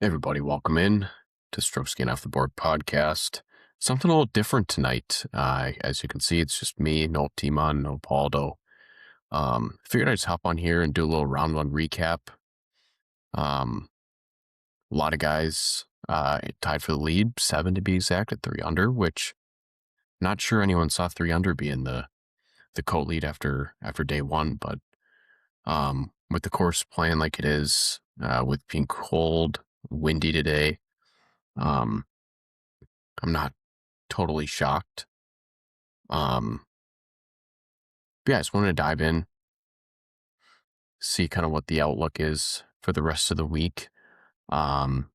Everybody, welcome in to Strokes Getting Off the Board podcast. Something a little different tonight. As you can see, it's just me, no Timon, no Paldo. Figured I'd just hop on here and do a little round one recap. A lot of guys tied for the lead, 7 to be exact, at 3 under, which not sure anyone saw 3 under being the co-lead after day one, but with the course playing like it is, with being cold, windy today, I'm not totally shocked. Yeah, I just wanted to dive in, see kind of what the outlook is for the rest of the week, and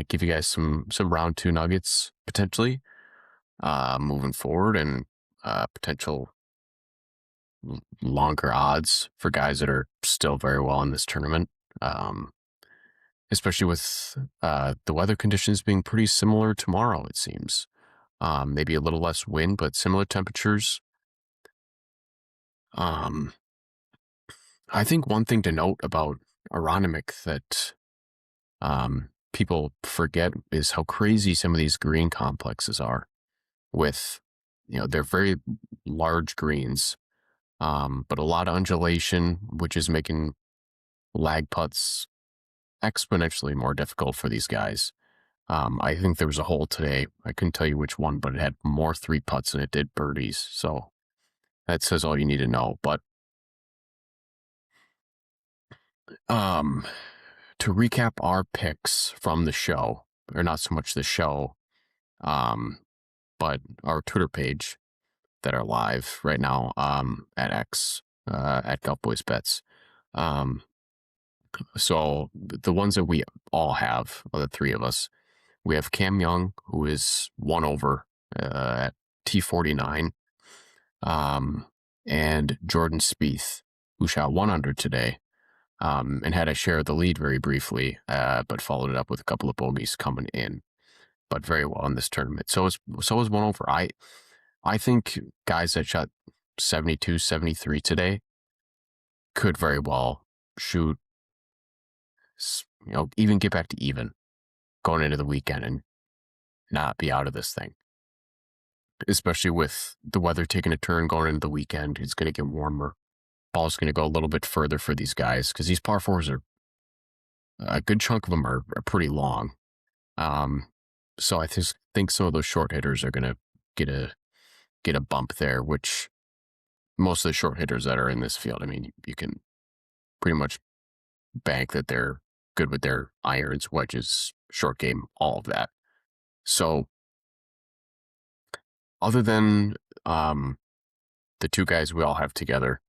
give you guys some round 2 nuggets potentially moving forward, and potential longer odds for guys that are still very well in this tournament, especially with the weather conditions being pretty similar tomorrow, it seems. Maybe a little less wind, but similar temperatures. I think one thing to note about Wanamaker that people forget is how crazy some of these green complexes are. With, they're very large greens, but a lot of undulation, which is making lag putts exponentially more difficult for these guys. I think there was a hole today. I couldn't tell you which one, but it had more 3 putts than it did birdies. So that says all you need to know. But to recap our picks from the show, or not so much the show, but our Twitter page that are live right now, at X, at Golf Boys Bets. So the ones that we all have, the 3 of us, we have Cam Young, who is 1 over at T49, and Jordan Spieth, who shot 1 under today, and had a share of the lead very briefly, but followed it up with a couple of bogeys coming in, but very well in this tournament. So is 1 over. I think guys that shot 72, 73 today could very well shoot, even get back to even going into the weekend and not be out of this thing. Especially with the weather taking a turn going into the weekend, it's going to get warmer. Ball's going to go a little bit further for these guys because these par 4s are, a good chunk of them are pretty long. So I just think some of those short hitters are going to get a bump there, which most of the short hitters that are in this field, I mean, you can pretty much bank that they're good with their irons, wedges, short game, all of that. So other than the 2 guys we all have together,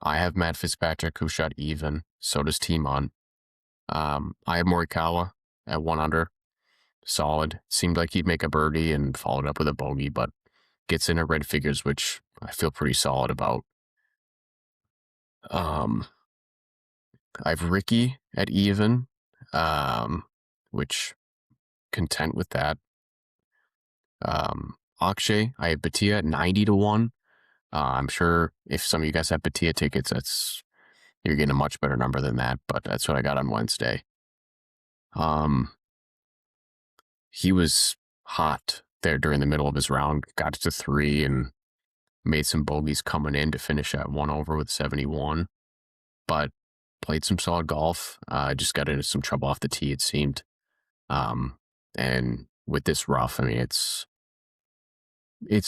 I have Matt Fitzpatrick, who shot even. So does Timon. I have Morikawa at 1 under. Solid. Seemed like he'd make a birdie and followed up with a bogey, but gets in at red figures, which I feel pretty solid about. I have Ricky at even, which content with that. Akshay, I have Batia at 90 to 1. I'm sure if some of you guys have Batia tickets, you're getting a much better number than that, but that's what I got on Wednesday. He was hot there during the middle of his round, got to 3 and made some bogeys coming in to finish at 1 over with 71, but played some solid golf. Just got into some trouble off the tee, it seemed. And with this rough, I mean, it's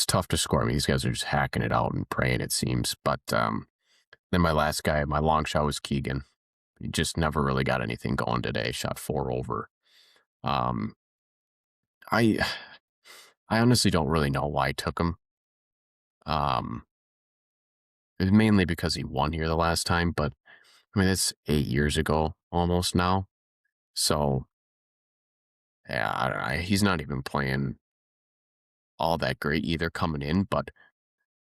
tough to score. I mean, these guys are just hacking it out and praying, it seems. But then my last guy, my long shot was Keegan. He just never really got anything going today. Shot 4 over. I honestly don't really know why I took him. It's mainly because he won here the last time, but I mean, that's 8 years ago almost now. So yeah, I don't know. He's not even playing all that great either coming in, but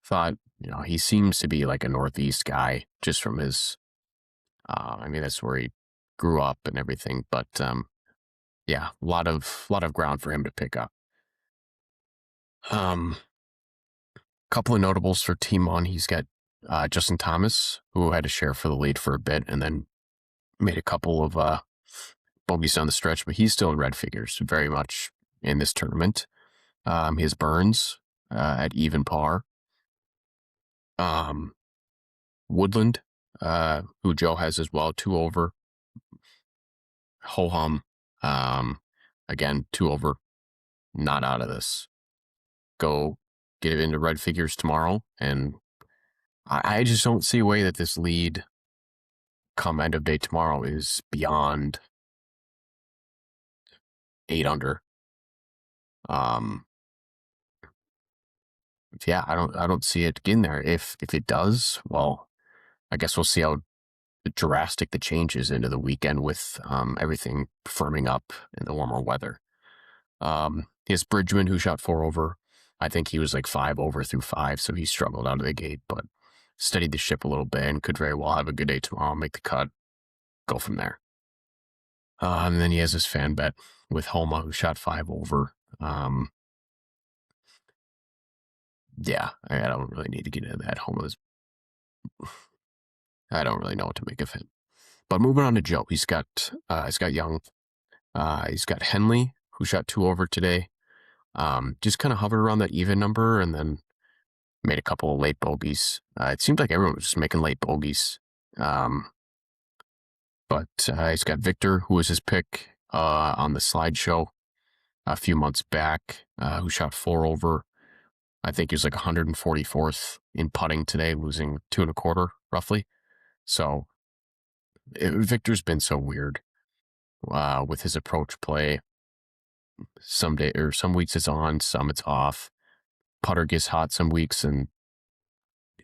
thought, he seems to be like a Northeast guy just from his, I mean, that's where he grew up and everything, but yeah, a lot of ground for him to pick up. Couple of notables for Timon. He's got Justin Thomas, who had a share for the lead for a bit and then made a couple of bogeys down the stretch, but he's still in red figures very much in this tournament. He has Burns at even par. Woodland, who Joe has as well, 2 over. Ho hum, again, 2 over. Not out of this. Go get it into red figures tomorrow, and I just don't see a way that this lead come end of day tomorrow is beyond 8 under. Yeah, I don't see it getting there. If it does, well, I guess we'll see how drastic the changes into the weekend with everything firming up in the warmer weather. He has Bridgman, who shot 4 over. I think he was like 5 over through 5, so he struggled out of the gate, but steadied the ship a little bit and could very well have a good day tomorrow, make the cut, go from there. And then he has his fan bet with Homa, who shot 5 over. Yeah, I don't really need to get into that. Homa's, I don't really know what to make of him. But moving on to Joe, he's got Young, he's got Henley, who shot 2 over today. Just kind of hovered around that even number and then made a couple of late bogeys. It seemed like everyone was just making late bogeys. But he's got Victor, who was his pick on the slideshow a few months back, who shot 4 over. I think he was like 144th in putting today, losing 2 1/4 roughly. So Victor's been so weird with his approach play. Some weeks it's on, some it's off. Putter gets hot some weeks, and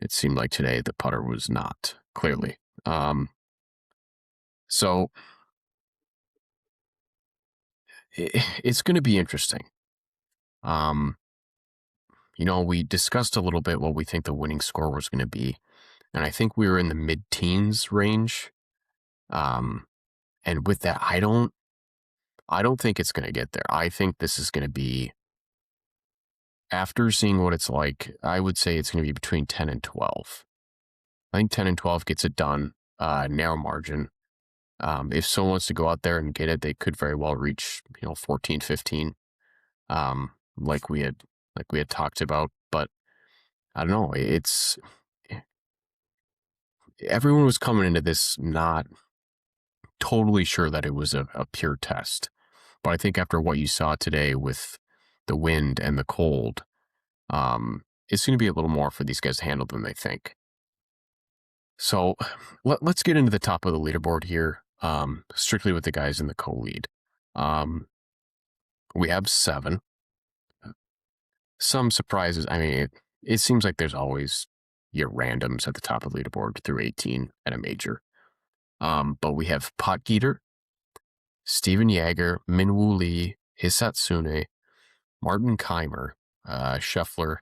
it seemed like today the putter was not, clearly. So it's going to be interesting. We discussed a little bit what we think the winning score was going to be, and I think we were in the mid-teens range. And with that, I don't think it's going to get there. I think this is going to be, after seeing what it's like, I would say it's going to be between 10 and 12. I think 10 and 12 gets it done, narrow margin. If someone wants to go out there and get it, they could very well reach, 14, 15, like we had talked about. But I don't know. Everyone was coming into this not totally sure that it was a pure test. But I think after what you saw today with the wind and the cold, it's going to be a little more for these guys to handle than they think. So let's get into the top of the leaderboard here, strictly with the guys in the co-lead. We have 7. Some surprises. I mean, it seems like there's always your randoms at the top of the leaderboard through 18 at a major. But we have Potgieter, Steven Yeager, Minwoo Lee, Hisatsune, Martin Keimer, Scheffler,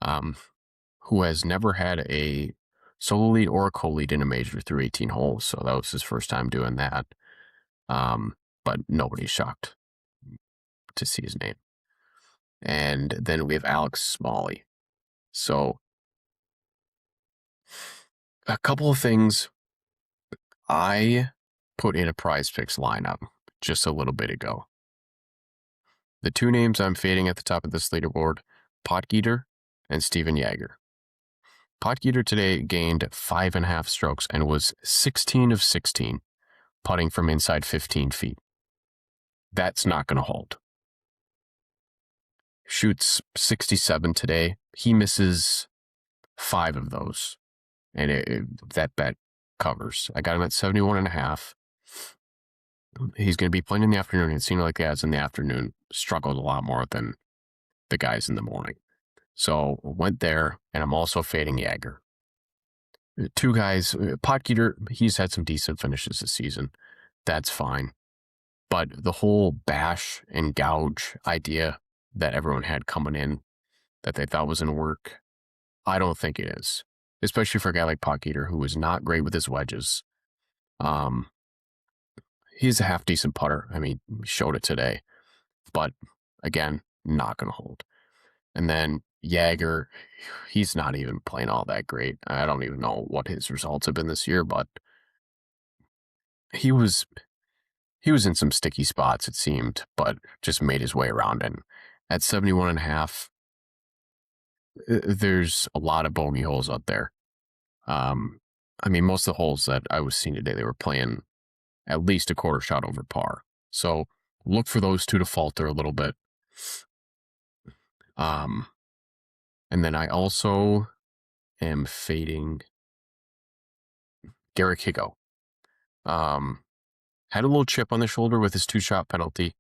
who has never had a solo lead or a co-lead in a major through 18 holes, so that was his first time doing that. But nobody's shocked to see his name. And then we have Alex Smalley. So a couple of things. I put in a Prize Picks lineup just a little bit ago. The 2 names I'm fading at the top of this leaderboard, Potgieter and Steven Yeager. Potgieter today gained 5.5 strokes and was 16 of 16, putting from inside 15 feet. That's not going to hold. Shoots 67 today. He misses 5 of those, and that bet covers. I got him at 71.5. He's going to be playing in the afternoon. It seemed like the guys in the afternoon struggled a lot more than the guys in the morning. So went there, and I'm also fading Yeager. 2 guys, Potgieter, he's had some decent finishes this season. That's fine. But the whole bash and gouge idea that everyone had coming in that they thought was going to work, I don't think it is. Especially for a guy like Potgieter, who is not great with his wedges. He's a half-decent putter. I mean, he showed it today. But, again, not going to hold. And then Yeager, he's not even playing all that great. I don't even know what his results have been this year, but he was he was in some sticky spots, it seemed, but just made his way around. And at 71.5, there's a lot of bogey holes out there. I mean, most of the holes that I was seeing today, they were playing at least a quarter shot over par. So look for those two to falter a little bit. And then I also am fading Garrick Higgo. Had a little chip on the shoulder with his 2-shot penalty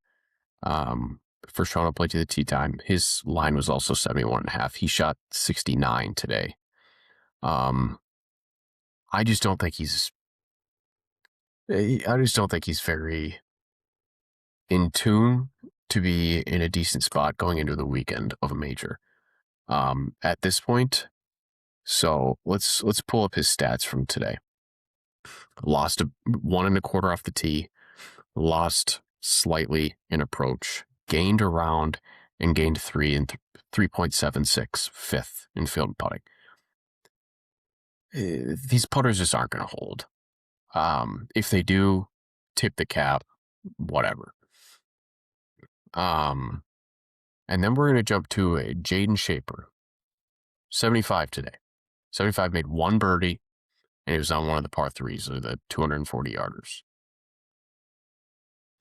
for showing up late to the tee time. His line was also 71.5. He shot 69 today. I just don't think he's very in tune to be in a decent spot going into the weekend of a major at this point. So let's pull up his stats from today. Lost 1 1/4 off the tee, lost slightly in approach, gained a round, and gained 3 and 3.76, fifth in field and putting. These putters just aren't going to hold. If they do, tip the cap, whatever. And then we're going to jump to a Jaden Shaper, 75 today. 75 made 1 birdie, and it was on one of the par 3s, or the 240-yarders.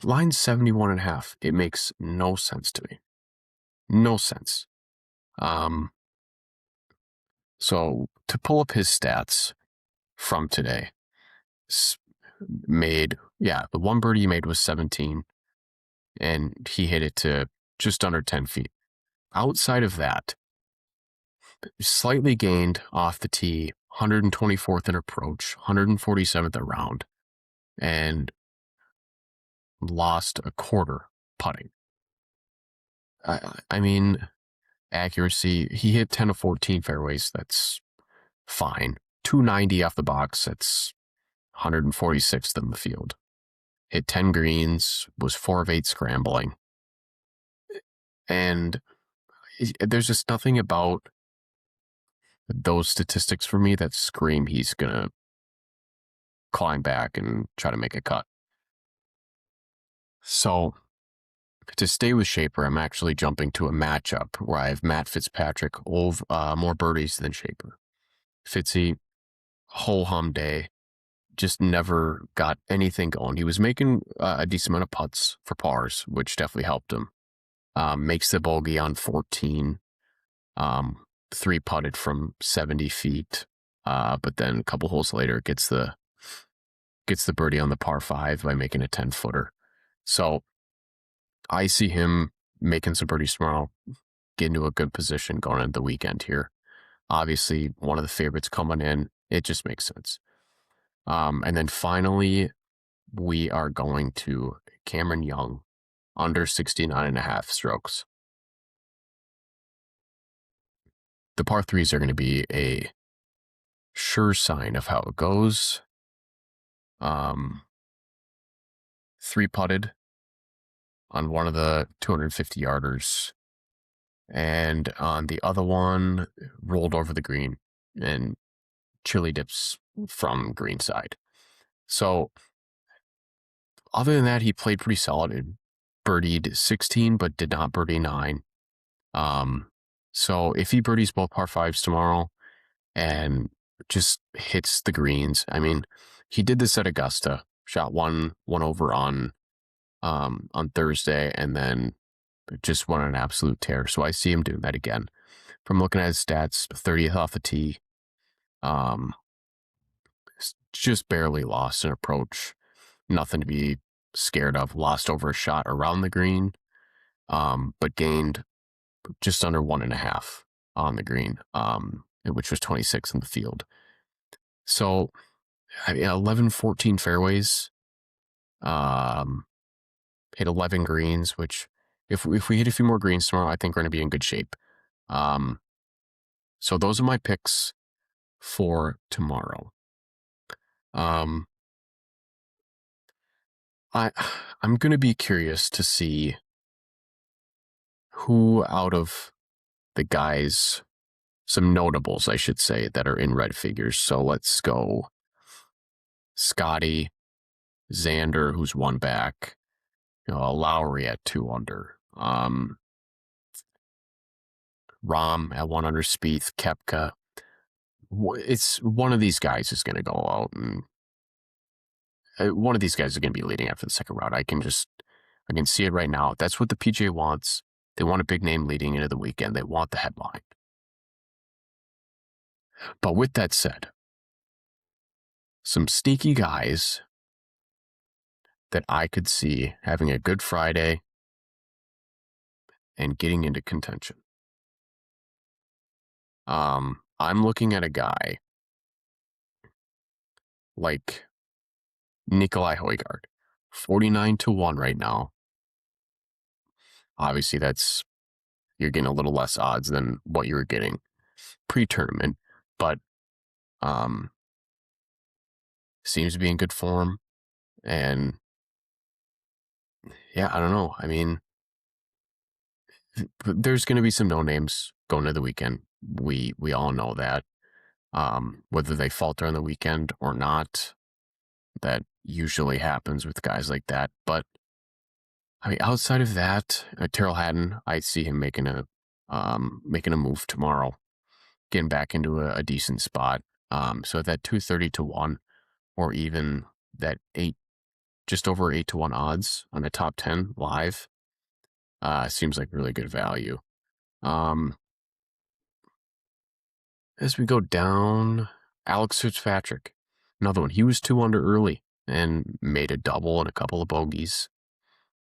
Line 71.5. It makes no sense to me. No sense. So to pull up his stats from today, the 1 birdie he made was 17, and he hit it to just under 10 feet. Outside of that, slightly gained off the tee, 124th in approach, 147th around, and lost a quarter putting. I mean, accuracy, he hit 10 of 14 fairways. That's fine. 290 off the box. That's 146th in the field. Hit 10 greens, was 4 of 8 scrambling. And there's just nothing about those statistics for me that scream he's going to climb back and try to make a cut. So to stay with Shaper, I'm actually jumping to a matchup where I have Matt Fitzpatrick over more birdies than Shaper. Fitzy, whole hum day, just never got anything going. He was making a decent amount of putts for pars, which definitely helped him. Makes the bogey on 14, 3 putted from 70 feet, but then a couple holes later gets the birdie on the par 5 by making a 10-footer. So I see him making some birdies tomorrow, getting to a good position going into the weekend here. Obviously, one of the favorites coming in. It just makes sense. And then finally, we are going to Cameron Young, under 69.5 strokes. The par 3s are going to be a sure sign of how it goes. 3 putted on one of the 250-yarders, and on the other one, rolled over the green and chili dips from green side. So other than that, he played pretty solid. Birdied 16, but did not birdie 9. So if he birdies both par 5s tomorrow and just hits the greens, I mean, he did this at Augusta, shot one over on Thursday, and then just went on an absolute tear. So I see him doing that again. From looking at his stats, 30th off the tee, just barely lost an approach. Nothing to be scared of. Lost over a shot around the green, but gained just under 1.5 on the green, which was 26 in the field. So, I mean, 11, 14 fairways, hit 11 greens, which if we hit a few more greens tomorrow, I think we're going to be in good shape. So those are my picks for tomorrow. I'm going to be curious to see who out of the guys, some notables, I should say, that are in red figures. So let's go Scotty, Xander, who's one back, Lowry at 2 under, Rahm at 1 under, Spieth, Koepka. It's one of these guys is going to go out, and one of these guys is going to be leading after the second round. I can see it right now. That's what the PGA wants. They want a big name leading into the weekend. They want the headline. But with that said, some sneaky guys that I could see having a good Friday and getting into contention. I'm looking at a guy like Nikolai Højgaard, 49-1 right now. Obviously, you're getting a little less odds than what you were getting pre-tournament, but seems to be in good form. And yeah, I don't know. I mean, there's going to be some no names going to the weekend. We all know that. Whether they falter on the weekend or not, that usually happens with guys like that. But I mean, outside of that, Terrell Hatton, I see him making a move tomorrow, getting back into a decent spot. So that 230-1, or even that just over 8-1 odds on the top 10 live, seems like really good value. As we go down, Alex Fitzpatrick, another one. He was 2 under early and made a double and a couple of bogeys.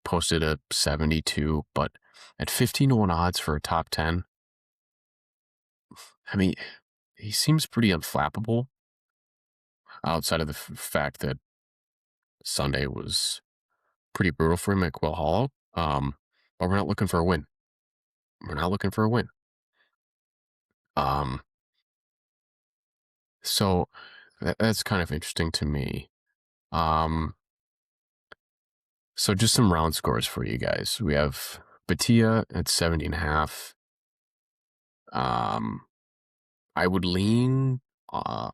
Posted a 72, but at 15-1 odds for a top 10, I mean, he seems pretty unflappable outside of the fact that Sunday was pretty brutal for him at Quail Hollow. But we're not looking for a win. So that's kind of interesting to me. So just some round scores for you guys. We have Batia at 70.5. I would lean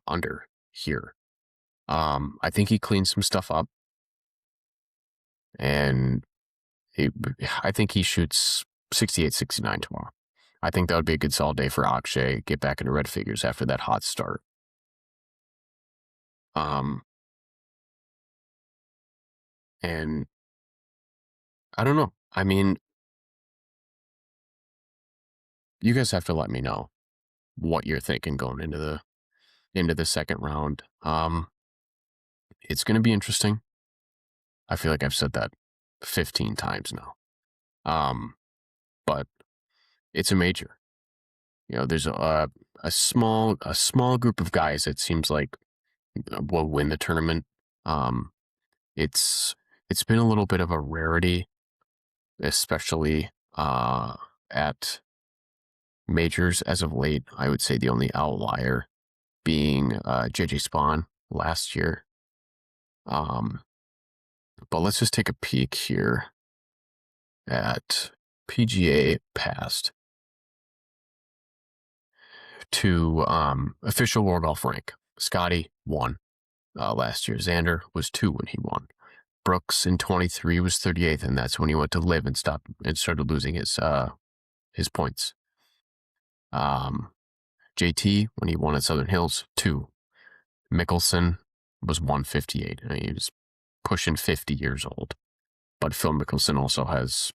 under here. I think he cleans some stuff up, and I think he shoots 68, 69 tomorrow. I think that would be a good solid day for Akshay. Get back into red figures after that hot start. And I don't know. I mean, you guys have to let me know what you're thinking going into the second round. It's going to be interesting. I feel like I've said that 15 times now. But it's a major. There's a small group of guys that seems like will win the tournament. It's been a little bit of a rarity, especially at majors as of late. I would say the only outlier being JJ Spawn last year. But let's just take a peek here at PGA past to official World Golf rank. Scotty won last year. Xander was 2 when he won. Brooks in 23 was 38th, and that's when he went to live and stopped and started losing his points. JT, when he won at Southern Hills, 2. Mickelson was 158. He was pushing 50 years old. But Phil Mickelson also has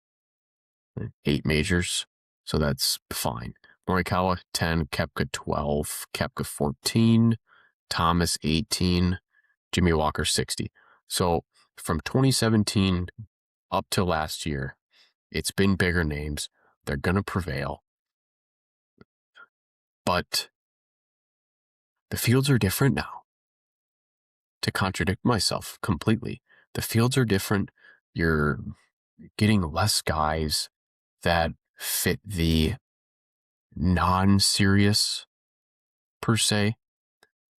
8 majors, so that's fine. Morikawa, 10. Koepka, 12. Koepka, 14. Thomas, 18. Jimmy Walker, 60. So from 2017 up to last year, it's been bigger names. They're going to prevail. But the fields are different now. To contradict myself completely, the fields are different. You're getting less guys that fit the non-serious, per se,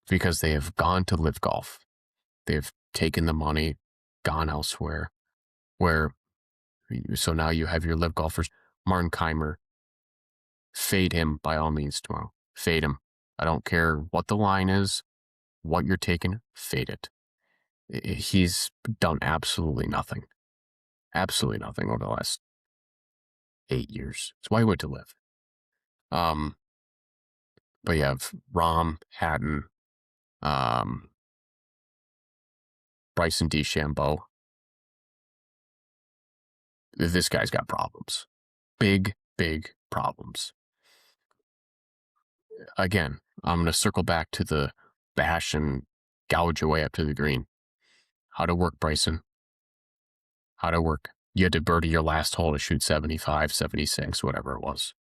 because they have gone to live golf. They've taken the money, gone elsewhere. So now you have your live golfers. Martin Keimer, fade him by all means tomorrow. Fade him. I don't care what the line is, what you're taking, fade it. He's done absolutely nothing. Absolutely nothing over the last 8 years. That's why he went to live. But you have Rahm, Hatton, Bryson DeChambeau. This guy's got problems. Big problems. Again, I'm going to circle back to the bash and gouge your way up to the green. How to work, Bryson. How to work. You had to birdie your last hole to shoot 75, 76, whatever it was.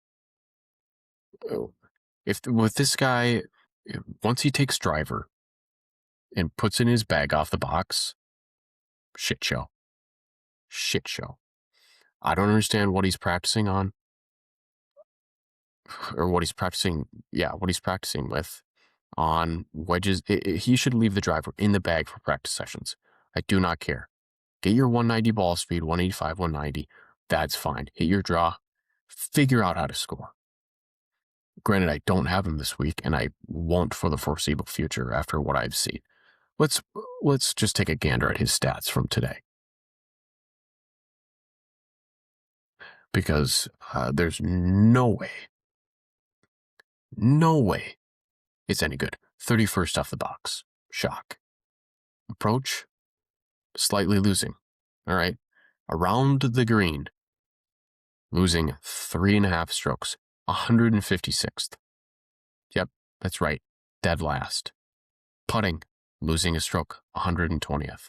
If with this guy, once he takes driver and puts in his bag off the box, shit show. Shit show. I don't understand what he's practicing on. Or what he's practicing, what he's practicing with on wedges. He should leave the driver in the bag for practice sessions. I do not care. Get your 190 ball speed, 185, 190. That's fine. Hit your draw. Figure out how to score. Granted, I don't have him this week, and I won't for the foreseeable future after what I've seen. Let's just take a gander at his stats from today. Because there's no way it's any good. 31st off the box. Shock. Approach, slightly losing. All right. Around the green, losing 3.5 strokes. 156th. Yep, that's right. Dead last. Putting, losing a stroke. 120th.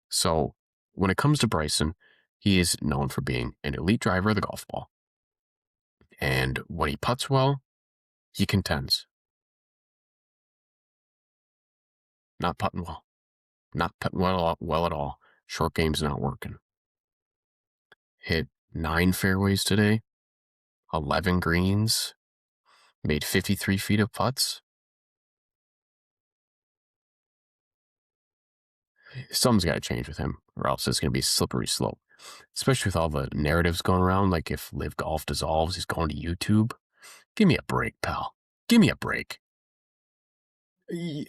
So when it comes to Bryson, he is known for being an elite driver of the golf ball. And when he putts well, he contends. Not putting well. Not putting well at all. Short game's not working. Hit 9 fairways today. 11 greens. Made 53 feet of putts. Something's got to change with him, or else it's going to be a slippery slope. Especially with all the narratives going around, like if Live Golf dissolves, he's going to YouTube. Give me a break, pal. Give me a break. You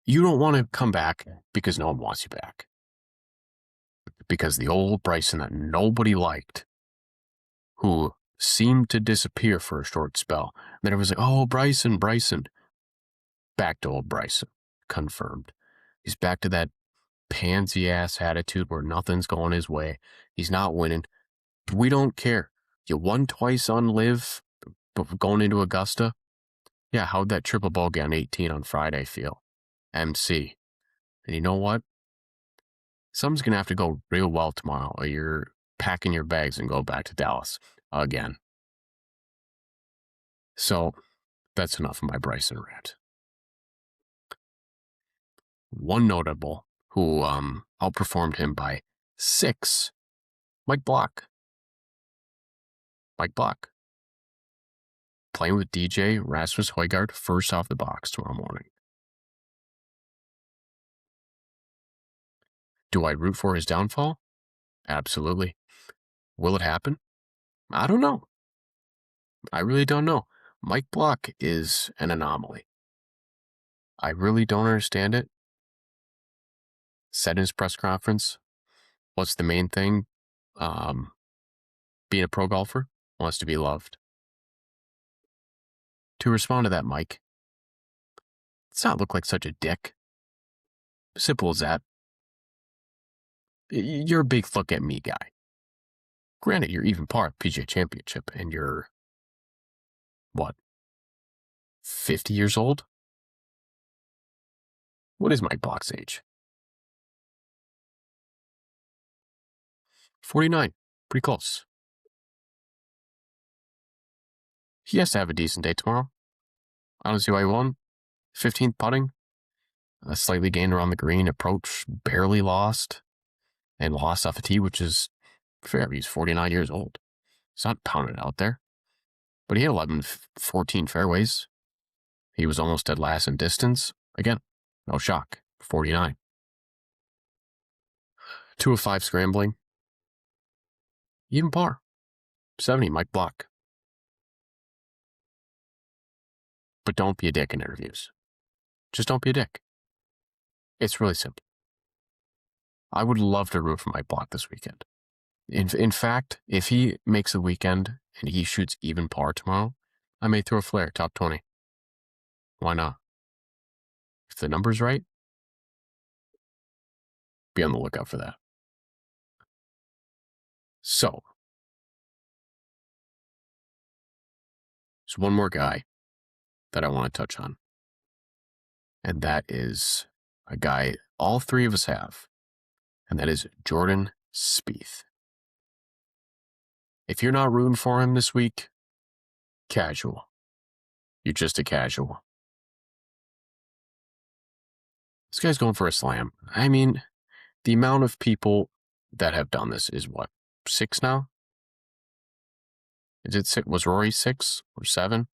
don't want to come back because no one wants you back. Because the old Bryson that nobody liked, who seemed to disappear for a short spell, then it was like, oh, Bryson. Back to old Bryson. Confirmed. He's back to that pansy-ass attitude where nothing's going his way. He's not winning. We don't care. You won twice on Live, but going into Augusta. Yeah, how'd that triple bogey on 18 on Friday feel? MC. And you know what? Something's going to have to go real well tomorrow, or you're packing your bags and go back to Dallas again. So that's enough of my Bryson rant. One notable who outperformed him by 6, Mike Block. Playing with DJ Rasmus Højgaard first off the box tomorrow morning. Do I root for his downfall? Absolutely. Will it happen? I don't know. I really don't know. Mike Block is an anomaly. I really don't understand it. Said in his press conference, what's the main thing? Being a pro golfer wants to be loved. To respond to that, Mike, let's not look like such a dick. Simple as that. You're a big look at me guy. Granted, you're even par at PGA Championship, and you're, 50 years old? What is Mike Block's age? 49. Pretty close. He has to have a decent day tomorrow. I don't see why he won. 15th putting. A slightly gained around the green. Approach barely lost. And lost off a tee, which is fair. He's 49 years old. He's not pounding out there. But he had 11, 14 fairways. He was almost dead last in distance. Again, no shock. 49. 2 of 5 scrambling. Even par. 70, Mike Block. But don't be a dick in interviews. Just don't be a dick. It's really simple. I would love to root for Mike Block this weekend. In fact, if he makes the weekend and he shoots even par tomorrow, I may throw a flare, top 20. Why not? If the number's right, be on the lookout for that. So, there's one more guy that I want to touch on. And that is a guy all three of us have. And that is Jordan Spieth. If you're not rooting for him this week, casual. You're just a casual. This guy's going for a slam. I mean, the amount of people that have done this is what, 6 now? Is it 6? Was Rory 6 or 7?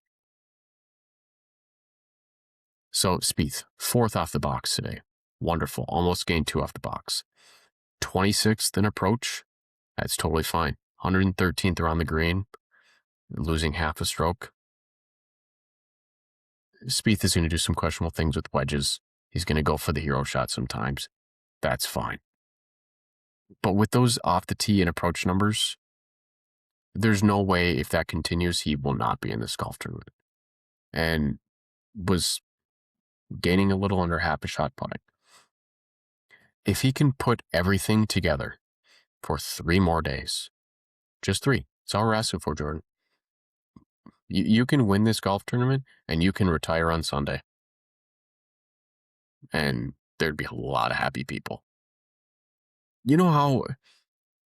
So Spieth, 4th off the box today. Wonderful. Almost gained 2 off the box. 26th in approach. That's totally fine. 113th around the green. Losing half a stroke. Spieth is going to do some questionable things with wedges. He's going to go for the hero shot sometimes. That's fine. But with those off the tee and approach numbers, there's no way if that continues, he will not be in this golf tournament. And was gaining a little under half a shot putting. If he can put everything together for 3 more days, just 3, that's all we're asking for, Jordan. You can win this golf tournament and you can retire on Sunday. And there'd be a lot of happy people. You know how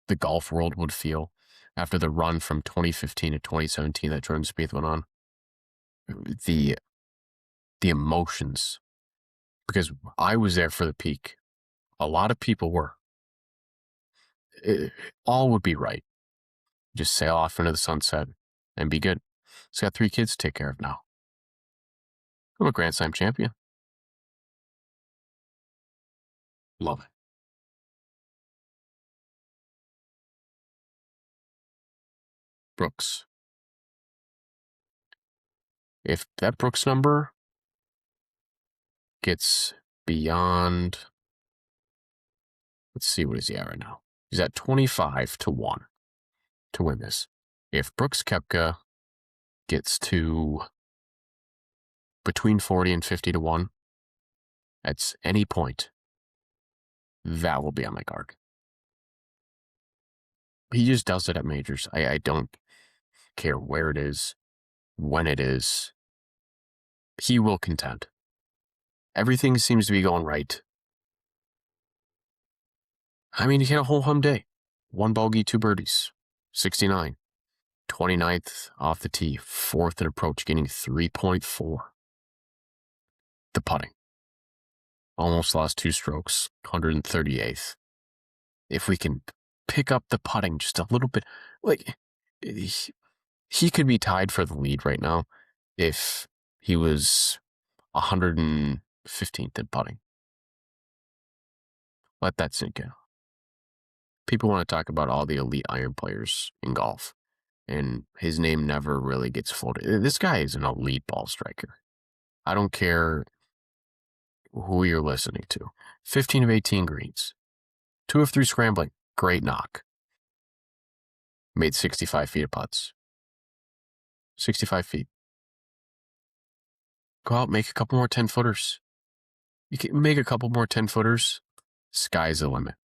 the golf world would feel after the run from 2015 to 2017 that Jordan Spieth went on? The emotions. Because I was there for the peak. A lot of people were. All would be right. Just sail off into the sunset and be good. He's got 3 kids to take care of now. I'm a Grand Slam champion. Love it. Brooks. If that Brooks number gets beyond, let's see, what is he at right now? He's at 25 to 1 to win this. If Brooks Koepka gets to between 40 and 50 to 1 at any point, that will be on my card. He just does it at majors. I don't care where it is, when it is. He will contend. Everything seems to be going right. I mean, he had a whole hum day. 1 bogey, 2 birdies. 69. 29th off the tee. 4th in approach, getting 3.4. The putting. Almost lost 2 strokes. 138th. If we can pick up the putting just a little bit, like, he could be tied for the lead right now if he was 115th in putting. Let that sink in. People want to talk about all the elite iron players in golf, and his name never really gets floated. This guy is an elite ball striker. I don't care who you're listening to. 15 of 18 greens. 2 of 3 scrambling. Great knock. Made 65 feet of putts. 65 feet. Go out, make a couple more 10-footers. You can make a couple more 10-footers. Sky's the limit.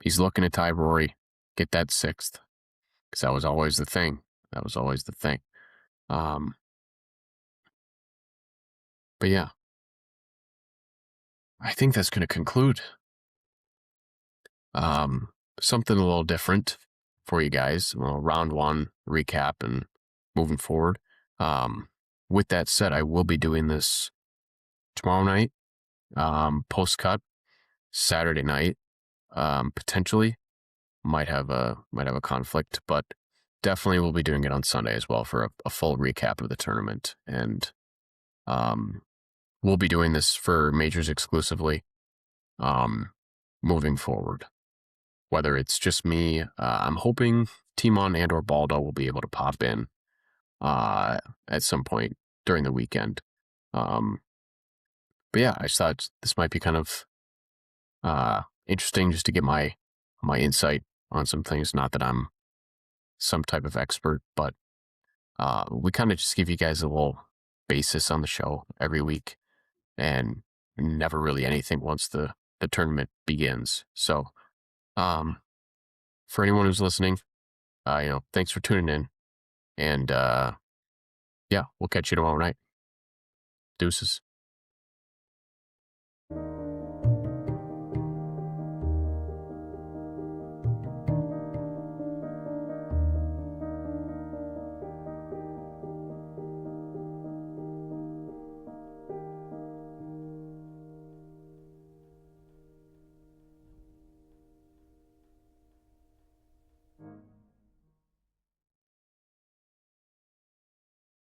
He's looking to tie Rory, get that 6th. Because that was always the thing. But yeah. I think that's going to conclude. Something a little different for you guys. Well, round 1 recap and moving forward. With that said, I will be doing this tomorrow night, post-cut, Saturday night, potentially. Might have a conflict, but definitely will be doing it on Sunday as well for a full recap of the tournament. And we'll be doing this for majors exclusively moving forward. Whether it's just me, I'm hoping Timon and or Baldo will be able to pop in at some point during the weekend. but yeah, I just thought this might be kind of interesting just to get my insight on some things. Not that I'm some type of expert, but we kind of just give you guys a little basis on the show every week, and never really anything once the tournament begins. So, um, for anyone who's listening, thanks for tuning in, and yeah, we'll catch you tomorrow night. Deuces.